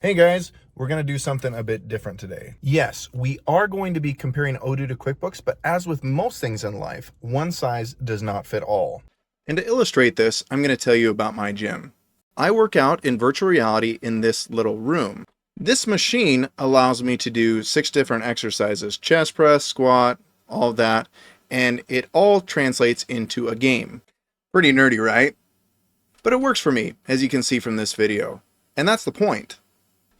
Hey guys, we're going to do something a bit different today. Yes, we are going to be comparing Odoo to QuickBooks, but as with most things in life, one size does not fit all. And to illustrate this, I'm going to tell you about my gym. I work out in virtual reality in this little room. This machine allows me to do 6 different exercises: chest press, squat, all of that, and it all translates into a game. Pretty nerdy, right? But it works for me, as you can see from this video. And that's the point.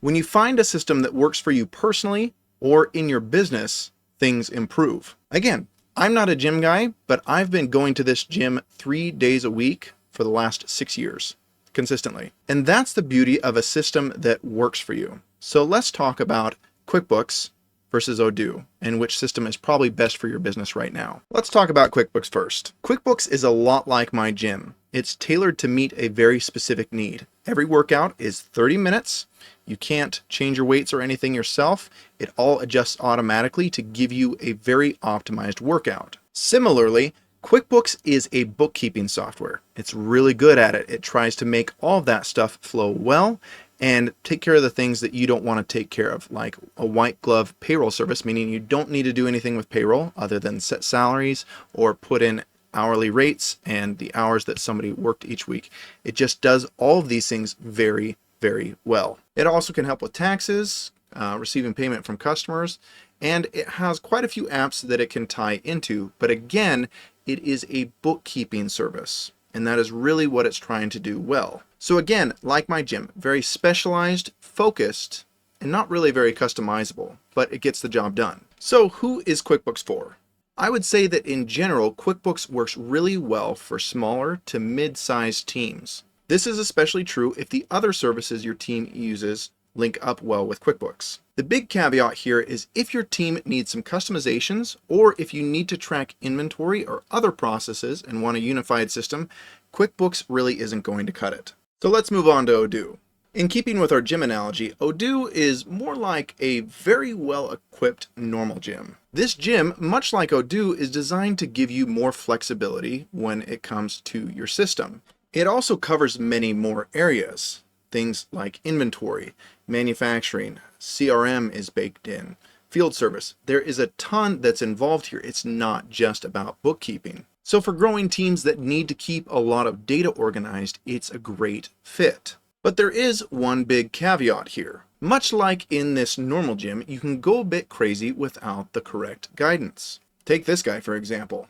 When you find a system that works for you personally or in your business, things improve. Again, I'm not a gym guy, but I've been going to this gym 3 days a week for the last 6 years, consistently. And that's the beauty of a system that works for you. So let's talk about QuickBooks versus Odoo, and which system is probably best for your business right now. Let's talk about QuickBooks first. QuickBooks is a lot like my gym. It's tailored to meet a very specific need. Every workout is 30 minutes. You can't change your weights or anything yourself. It all adjusts automatically to give you a very optimized workout. Similarly, QuickBooks is a bookkeeping software. It's really good at it. It tries to make all of that stuff flow well and take care of the things that you don't want to take care of, like a white glove payroll service, meaning you don't need to do anything with payroll other than set salaries or put in hourly rates and the hours that somebody worked each week. It just does all of these things very, very well. It also can help with taxes, receiving payment from customers, and it has quite a few apps that it can tie into. But again, it is a bookkeeping service, and that is really what it's trying to do well. So again, like my gym, very specialized, focused, and not really very customizable, but it gets the job done. So who is QuickBooks for? I would say that in general, QuickBooks works really well for smaller to mid-sized teams. This is especially true if the other services your team uses link up well with QuickBooks. The big caveat here is if your team needs some customizations, or if you need to track inventory or other processes and want a unified system, QuickBooks really isn't going to cut it. So let's move on to Odoo. In keeping with our gym analogy, Odoo is more like a very well-equipped normal gym. This gym, much like Odoo, is designed to give you more flexibility when it comes to your system. It also covers many more areas. Things like inventory, manufacturing, CRM is baked in, field service. There is a ton that's involved here. It's not just about bookkeeping. So for growing teams that need to keep a lot of data organized, it's a great fit. But there is one big caveat here. Much like in this normal gym, you can go a bit crazy without the correct guidance. Take this guy, for example.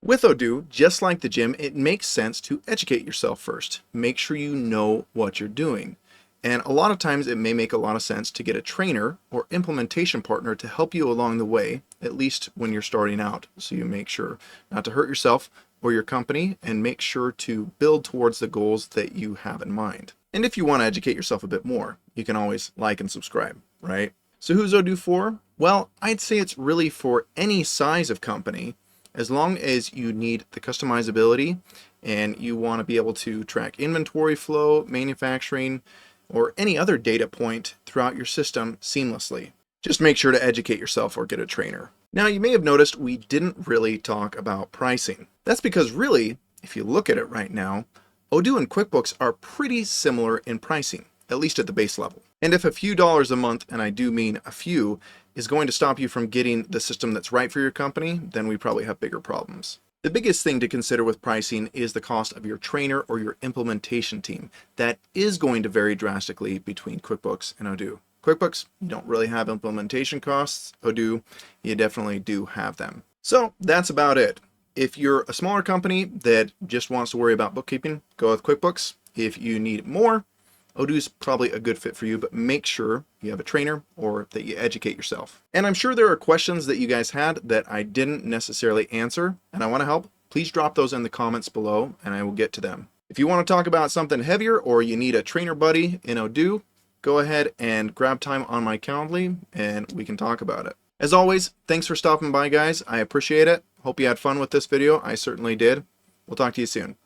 With Odoo, just like the gym, it makes sense to educate yourself first. Make sure you know what you're doing. And a lot of times it may make a lot of sense to get a trainer or implementation partner to help you along the way, at least when you're starting out. So you make sure not to hurt yourself or your company, and make sure to build towards the goals that you have in mind. And if you want to educate yourself a bit more, you can always like and subscribe, right? So who's Odoo for? Well, I'd say it's really for any size of company, as long as you need the customizability and you want to be able to track inventory flow, manufacturing, or any other data point throughout your system seamlessly. Just make sure to educate yourself or get a trainer. Now, you may have noticed we didn't really talk about pricing. That's because really, if you look at it right now, Odoo and QuickBooks are pretty similar in pricing, at least at the base level. And if a few dollars a month, and I do mean a few, is going to stop you from getting the system that's right for your company, then we probably have bigger problems. The biggest thing to consider with pricing is the cost of your trainer or your implementation team. That is going to vary drastically between QuickBooks and Odoo. QuickBooks, you don't really have implementation costs. Odoo, you definitely do have them. So that's about it. If you're a smaller company that just wants to worry about bookkeeping, go with QuickBooks. If you need more, Odoo is probably a good fit for you, but make sure you have a trainer or that you educate yourself. And I'm sure there are questions that you guys had that I didn't necessarily answer, and I want to help. Please drop those in the comments below, and I will get to them. If you want to talk about something heavier or you need a trainer buddy in Odoo, go ahead and grab time on my Calendly, and we can talk about it. As always, thanks for stopping by, guys. I appreciate it. Hope you had fun with this video. I certainly did. We'll talk to you soon.